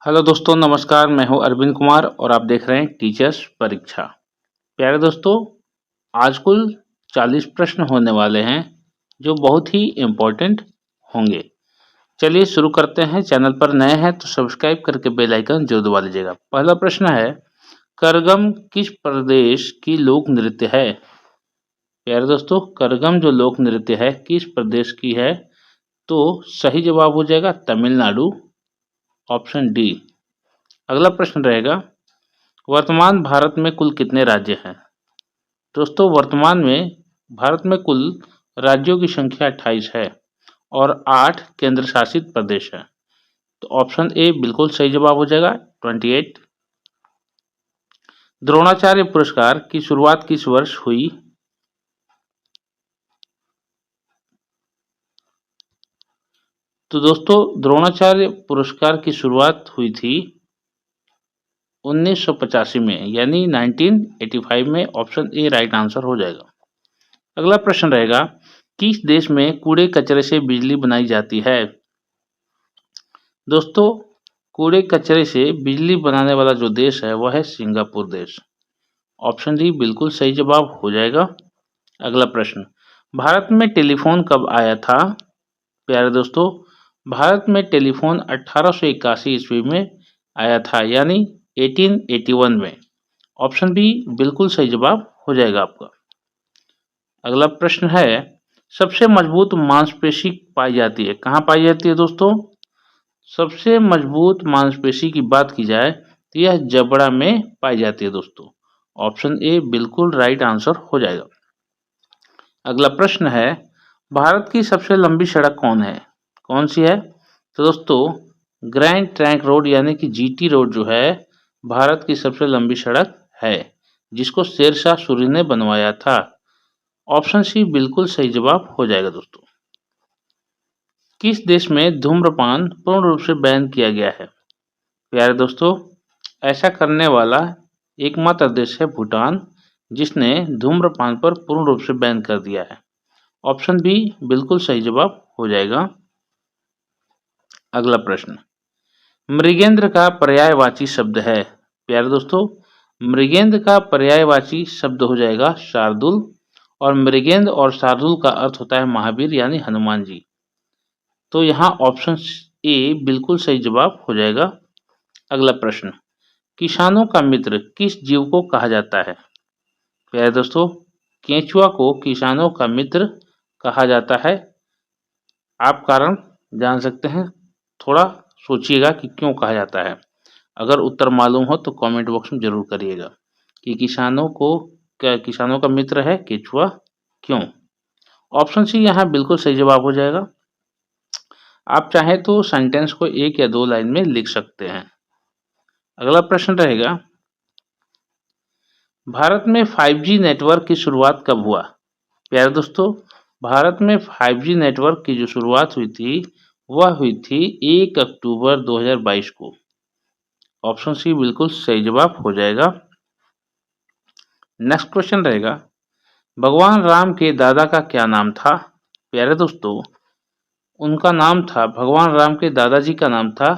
Hello दोस्तों, नमस्कार। मैं हूं अरविंद कुमार और आप देख रहे हैं टीचर्स परीक्षा। प्यारे दोस्तों, आज कुल 40 प्रश्न होने वाले हैं जो बहुत ही इम्पोर्टेंट होंगे। चलिए शुरू करते हैं। चैनल पर नए हैं तो सब्सक्राइब करके बेल आइकन जरूर दबा लीजिएगा। पहला प्रश्न है, करगम किस प्रदेश की लोक नृत्य है? प्यारे दोस्तों, करगम जो लोक नृत्य है किस प्रदेश की है? तो सही जवाब हो जाएगा तमिलनाडु, ऑप्शन डी। अगला प्रश्न रहेगा, वर्तमान भारत में कुल कितने राज्य हैं? दोस्तों, वर्तमान में भारत में कुल राज्यों की संख्या 28 है और 8 केंद्र शासित प्रदेश हैं। तो ऑप्शन ए बिल्कुल सही जवाब हो जाएगा 28। द्रोणाचार्य पुरस्कार की शुरुआत किस वर्ष हुई? तो दोस्तों, द्रोणाचार्य पुरस्कार की शुरुआत हुई थी 1985 में, यानी 1985 में। ऑप्शन ए राइट आंसर हो जाएगा। अगला प्रश्न रहेगा, किस देश में कूड़े कचरे से बिजली बनाई जाती है? दोस्तों, कूड़े कचरे से बिजली बनाने वाला जो देश है वह है सिंगापुर देश। ऑप्शन डी बिल्कुल सही जवाब हो जाएगा। अगला प्रश्न, भारत में टेलीफोन कब आया था? प्यारे दोस्तों, भारत में टेलीफोन 1881 ईस्वी में आया था, यानी 1881 में। ऑप्शन बी बिल्कुल सही जवाब हो जाएगा आपका। अगला प्रश्न है, सबसे मजबूत मांसपेशी पाई जाती है, कहाँ पाई जाती है दोस्तों? सबसे मजबूत मांसपेशी की बात की जाए तो यह जबड़ा में पाई जाती है दोस्तों। ऑप्शन ए बिल्कुल राइट आंसर हो जाएगा। अगला प्रश्न है, भारत की सबसे लंबी सड़क कौन है? कौन सी है? तो दोस्तों, ग्रैंड ट्रंक रोड यानी कि जीटी रोड जो है भारत की सबसे लंबी सड़क है, जिसको शेरशाह सूरी ने बनवाया था। ऑप्शन सी बिल्कुल सही जवाब हो जाएगा दोस्तों। किस देश में धूम्रपान पूर्ण रूप से बैन किया गया है? प्यारे दोस्तों, ऐसा करने वाला एकमात्र देश है भूटान, जिसने धूम्रपान पर पूर्ण रूप से बैन कर दिया है। ऑप्शन बी बिल्कुल सही जवाब हो जाएगा। अगला प्रश्न, मृगेंद्र का पर्यायवाची शब्द है? प्यारे दोस्तों, मृगेंद्र का पर्यायवाची शब्द हो जाएगा शार्दुल, और मृगेंद्र और शार्दुल का अर्थ होता है महावीर यानी हनुमान जी। तो यहाँ ऑप्शन ए बिल्कुल सही जवाब हो जाएगा। अगला प्रश्न, किसानों का मित्र किस जीव को कहा जाता है? प्यारे दोस्तों, केंचुआ को किसानों का मित्र कहा जाता है। आप कारण जान सकते हैं, थोड़ा सोचिएगा कि क्यों कहा जाता है। अगर उत्तर मालूम हो तो कमेंट बॉक्स में जरूर करिएगा कि किसानों का मित्र है केंचुआ, क्यों? ऑप्शन सी यहाँ बिल्कुल सही जवाब हो जाएगा। आप चाहें तो सेंटेंस को 1 या 2 लाइन में लिख सकते हैं। अगला प्रश्न रहेगा, भारत में 5G नेटवर्क की शुरुआत कब हुआ? प्यारे दोस्तों, भारत में 5G नेटवर्क की जो शुरुआत हुई थी वह हुई थी 1 अक्टूबर 2022 को। ऑप्शन सी बिल्कुल सही जवाब हो जाएगा। नेक्स्ट क्वेश्चन रहेगा, भगवान राम के दादा का क्या नाम था? प्यारे दोस्तों, उनका नाम था, भगवान राम के दादाजी का नाम था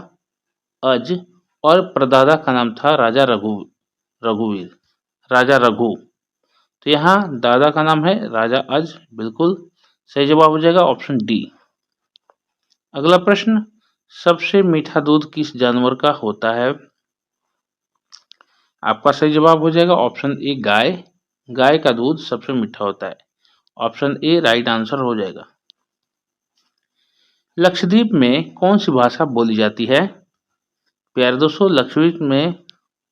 अज, और परदादा का नाम था रघुवीर, राजा रघु। तो यहाँ दादा का नाम है राजा अज, बिल्कुल सही जवाब हो जाएगा ऑप्शन डी। अगला प्रश्न, सबसे मीठा दूध किस जानवर का होता है? आपका सही जवाब हो जाएगा ऑप्शन ए गाय। गाय का दूध सबसे मीठा होता है। ऑप्शन ए राइट आंसर हो जाएगा। लक्षद्वीप में कौन सी भाषा बोली जाती है? प्यारे दोस्तों, लक्षद्वीप में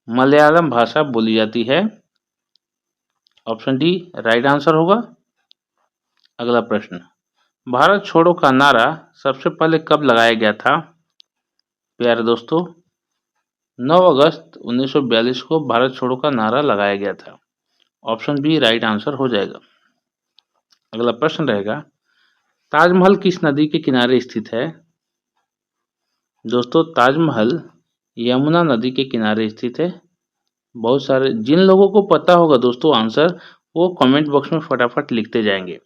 मलयालम भाषा बोली जाती है। ऑप्शन डी राइट आंसर होगा। अगला प्रश्न, भारत छोड़ो का नारा सबसे पहले कब लगाया गया था? प्यारे दोस्तों, 9 अगस्त 1942 को भारत छोड़ो का नारा लगाया गया था। ऑप्शन बी राइट आंसर हो जाएगा। अगला प्रश्न रहेगा, ताजमहल किस नदी के किनारे स्थित है? दोस्तों, ताजमहल यमुना नदी के किनारे स्थित है। बहुत सारे जिन लोगों को पता होगा दोस्तों आंसर, वो कमेंट बॉक्स में फटाफट लिखते जाएंगे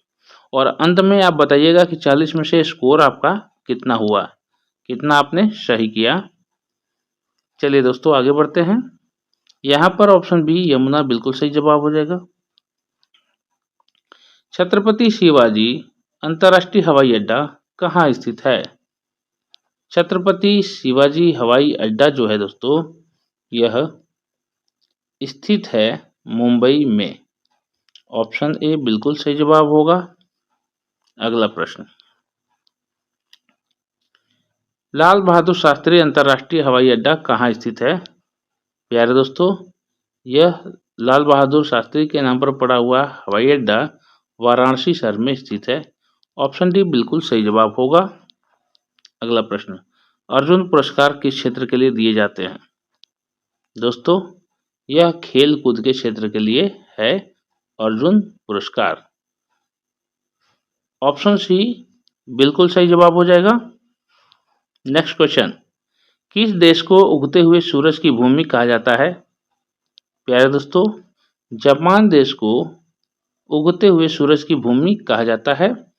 और अंत में आप बताइएगा कि 40 में से स्कोर आपका कितना हुआ, कितना आपने सही किया। चलिए दोस्तों आगे बढ़ते हैं। यहाँ पर ऑप्शन बी यमुना बिल्कुल सही जवाब हो जाएगा। छत्रपति शिवाजी अंतर्राष्ट्रीय हवाई अड्डा कहाँ स्थित है? छत्रपति शिवाजी हवाई अड्डा जो है दोस्तों, यह स्थित है मुंबई में। ऑप्शन ए बिल्कुल सही जवाब होगा। अगला प्रश्न, लाल बहादुर शास्त्री अंतर्राष्ट्रीय हवाई अड्डा कहाँ स्थित है? प्यारे दोस्तों, यह लाल बहादुर शास्त्री के नाम पर पड़ा हुआ हवाई अड्डा वाराणसी शहर में स्थित है। ऑप्शन डी बिल्कुल सही जवाब होगा। अगला प्रश्न, अर्जुन पुरस्कार किस क्षेत्र के लिए दिए जाते हैं? दोस्तों, यह खेल कूद के क्षेत्र के लिए है अर्जुन पुरस्कार। ऑप्शन सी बिल्कुल सही जवाब हो जाएगा। नेक्स्ट क्वेश्चन, किस देश को उगते हुए सूरज की भूमि कहा जाता है? प्यारे दोस्तों, जापान देश को उगते हुए सूरज की भूमि कहा जाता है।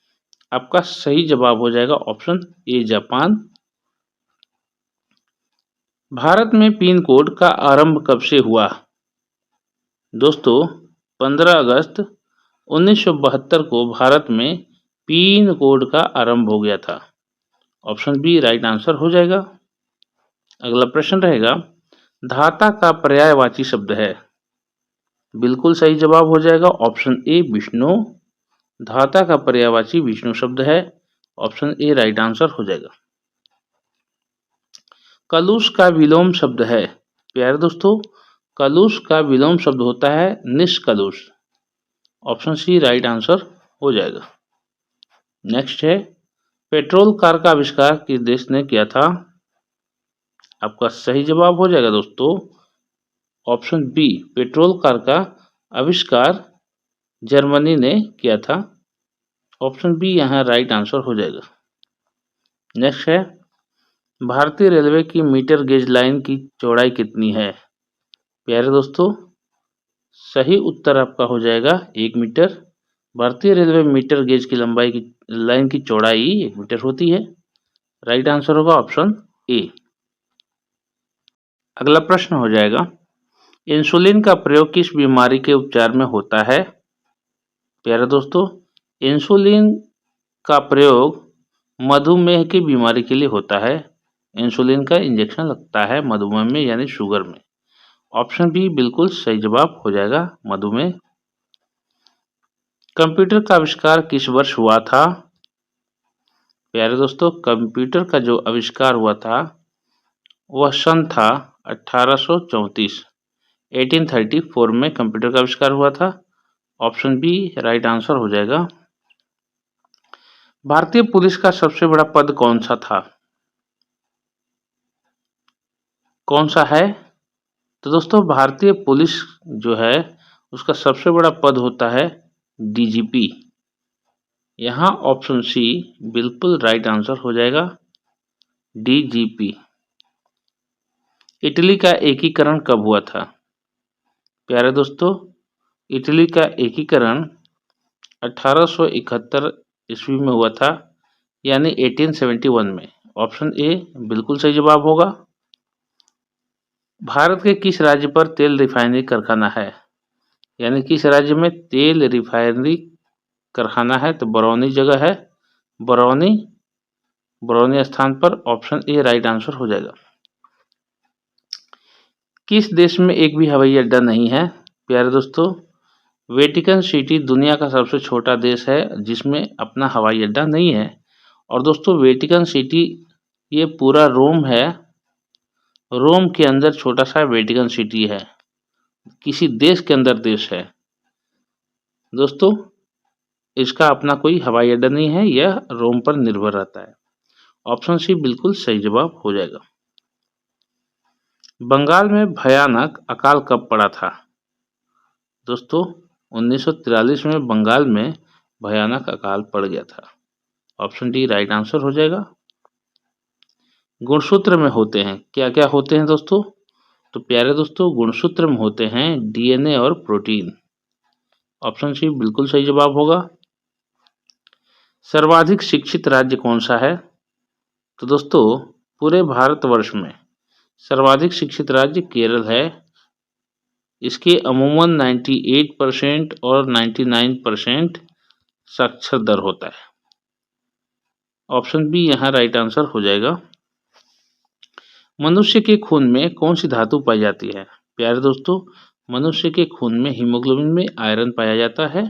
आपका सही जवाब हो जाएगा ऑप्शन ए जापान। भारत में पिन कोड का आरंभ कब से हुआ? दोस्तों, 15 अगस्त 1972 को भारत में पिन कोड का आरंभ हो गया था। ऑप्शन बी राइट आंसर हो जाएगा। अगला प्रश्न रहेगा, धाता का पर्यायवाची शब्द है? बिल्कुल सही जवाब हो जाएगा ऑप्शन ए विष्णु। धाता का पर्यायवाची विष्णु शब्द है। ऑप्शन ए राइट आंसर हो जाएगा। कलुष का विलोम शब्द है? प्यारे दोस्तों, कलुष का विलोम शब्द होता है निष्कलुष। ऑप्शन सी राइट आंसर हो जाएगा। नेक्स्ट है, पेट्रोल कार का आविष्कार किस देश ने किया था? आपका सही जवाब हो जाएगा दोस्तों ऑप्शन बी, पेट्रोल कार का आविष्कार जर्मनी ने किया था। ऑप्शन बी यहाँ राइट आंसर हो जाएगा। नेक्स्ट है, भारतीय रेलवे की मीटर गेज लाइन की चौड़ाई कितनी है? प्यारे दोस्तों, सही उत्तर आपका हो जाएगा 1 मीटर। भारतीय रेलवे मीटर गेज की लंबाई की लाइन की चौड़ाई 1 मीटर होती है। राइट आंसर होगा ऑप्शन ए। अगला प्रश्न हो जाएगा, इंसुलिन का प्रयोग किस बीमारी के उपचार में होता है? प्यारे दोस्तों, इंसुलिन का प्रयोग मधुमेह की बीमारी के लिए होता है। इंसुलिन का इंजेक्शन लगता है मधुमेह में यानी शुगर में। ऑप्शन बी बिल्कुल सही जवाब हो जाएगा मधुमेह। कंप्यूटर का आविष्कार किस वर्ष हुआ था? प्यारे दोस्तों, कंप्यूटर का जो आविष्कार हुआ था वह सन था 1834। 1834 में कंप्यूटर का आविष्कार हुआ था। ऑप्शन बी राइट आंसर हो जाएगा। भारतीय पुलिस का सबसे बड़ा पद कौन सा था? कौन सा है? तो दोस्तों, भारतीय पुलिस जो है उसका सबसे बड़ा पद होता है डीजीपी। यहाँ ऑप्शन सी बिल्कुल राइट आंसर हो जाएगा डीजीपी। इटली का एकीकरण कब हुआ था? प्यारे दोस्तों, इटली का एकीकरण 1871 ईस्वी में हुआ था यानी 1871 में। ऑप्शन ए बिल्कुल सही जवाब होगा। भारत के किस राज्य पर तेल रिफाइनरी कारखाना है? यानी किस राज्य में तेल रिफाइनरी कारखाना है? तो बरौनी जगह है। बरौनी स्थान पर। ऑप्शन ए राइट आंसर हो जाएगा। किस देश में एक भी हवाई अड्डा नहीं है? प्यारे दोस्तों, वेटिकन सिटी दुनिया का सबसे छोटा देश है जिसमें अपना हवाई अड्डा नहीं है। और दोस्तों, वेटिकन सिटी ये पूरा रोम है। रोम के अंदर छोटा सा वेटिकन सिटी है, किसी देश के अंदर देश है। दोस्तों, इसका अपना कोई हवाई अड्डा नहीं है, यह रोम पर निर्भर रहता है। ऑप्शन सी बिल्कुल सही जवाब हो जाएगा। बंगाल में भयानक अकाल कब पड़ा था? दोस्तों, 1943 में बंगाल में भयानक अकाल पड़ गया था। ऑप्शन डी राइट आंसर हो जाएगा। गुणसूत्र में होते हैं, क्या क्या होते हैं दोस्तों? तो प्यारे दोस्तों, गुणसूत्र में होते हैं डीएनए और प्रोटीन। ऑप्शन सी बिल्कुल सही जवाब होगा। सर्वाधिक शिक्षित राज्य कौन सा है? तो दोस्तों, पूरे भारतवर्ष में सर्वाधिक शिक्षित राज्य केरल है। इसके अमूमन 98% और 99% साक्षर दर होता है। ऑप्शन बी यहाँ राइट आंसर हो जाएगा। मनुष्य के खून में कौन सी धातु पाई जाती है? प्यारे दोस्तों, मनुष्य के खून में हीमोग्लोबिन में आयरन पाया जाता है,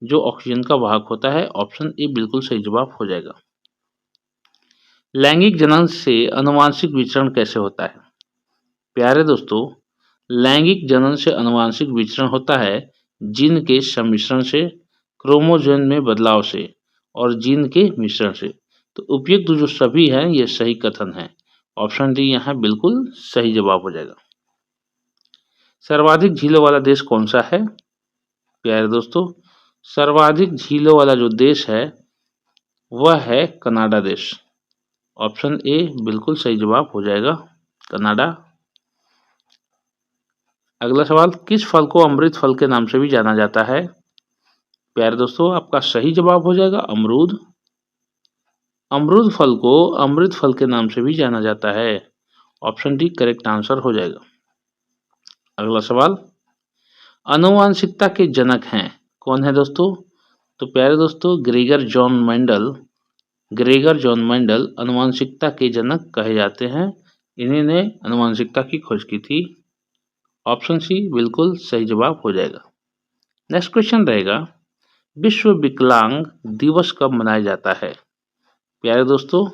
जो ऑक्सीजन का वाहक होता है। ऑप्शन ए बिल्कुल सही जवाब हो जाएगा। लैंगिक जनन से आनुवंशिक विचरण कैसे होता है? प्यारे दोस्तों, लैंगिक जनन से आनुवंशिक विचरण होता है जीन के सम्मिश्रण से, क्रोमोसोम में बदलाव से और जीन के मिश्रण से। तो उपयुक्त जो सभी हैं ये सही कथन है। ऑप्शन डी यहाँ बिल्कुल सही जवाब हो जाएगा। सर्वाधिक झीलों वाला देश कौन सा है? प्यारे दोस्तों, सर्वाधिक झीलों वाला जो देश है वह है कनाडा देश। ऑप्शन ए बिल्कुल सही जवाब हो जाएगा, कनाडा। अगला सवाल, किस फल को अमृत फल के नाम से भी जाना जाता है? प्यारे दोस्तों, आपका सही जवाब हो जाएगा अमरूद। अमरूद फल को अमृत फल के नाम से भी जाना जाता है। ऑप्शन डी करेक्ट आंसर हो जाएगा। अगला सवाल, आनुवंशिकता के जनक हैं कौन है दोस्तों? तो प्यारे दोस्तों, ग्रेगर जॉन मेंडल आनुवंशिकता के जनक कहे जाते हैं। इन्हीं ने आनुवंशिकता की खोज की थी। ऑप्शन सी बिल्कुल सही जवाब हो जाएगा। नेक्स्ट क्वेश्चन रहेगा, विश्व विकलांग दिवस कब मनाया जाता है? प्यारे दोस्तों,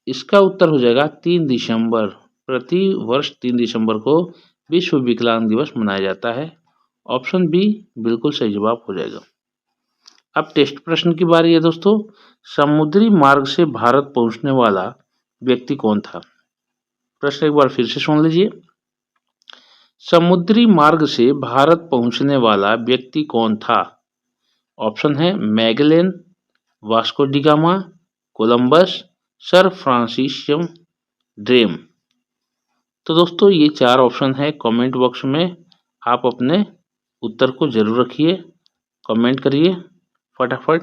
इसका उत्तर हो जाएगा 3 दिसंबर। प्रति वर्ष 3 दिसंबर को विश्व विकलांग दिवस मनाया जाता है। ऑप्शन बी बिल्कुल सही जवाब हो जाएगा। अब टेस्ट प्रश्न की बारी है दोस्तों। समुद्री मार्ग से भारत पहुंचने वाला व्यक्ति कौन था? प्रश्न एक बार फिर से सुन लीजिए। समुद्री मार्ग से भारत पहुंचने वाला व्यक्ति कौन था? ऑप्शन है Magellan, Vasco da Gama, Columbus, sir Francis Drake. तो दोस्तों ये 4 ऑप्शन है। कमेंट बॉक्स में आप अपने उत्तर को जरूर रखिए, कमेंट करिए फटाफट।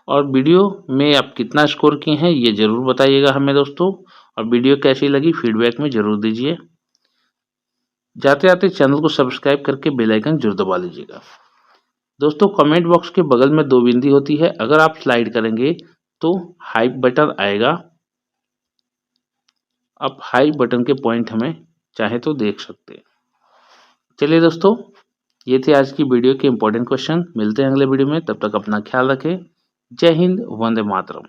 और वीडियो में आप कितना स्कोर किए हैं ये जरूर बताइएगा हमें दोस्तों। और वीडियो कैसी लगी फीडबैक में जरूर दीजिए। जाते जाते चैनल को सब्सक्राइब करके बेल आइकन जरूर दबा लीजिएगा। दोस्तों कमेंट बॉक्स के बगल में 2 बिंदी होती है, अगर आप स्लाइड करेंगे तो हाई बटन आएगा। आप हाई बटन के पॉइंट हमें चाहे तो देख सकते हैं। चलिए दोस्तों, ये थे आज की वीडियो के इंपॉर्टेंट क्वेश्चन। मिलते हैं अगले वीडियो में, तब तक अपना ख्याल रखें। जय हिंद, वंदे मातरम।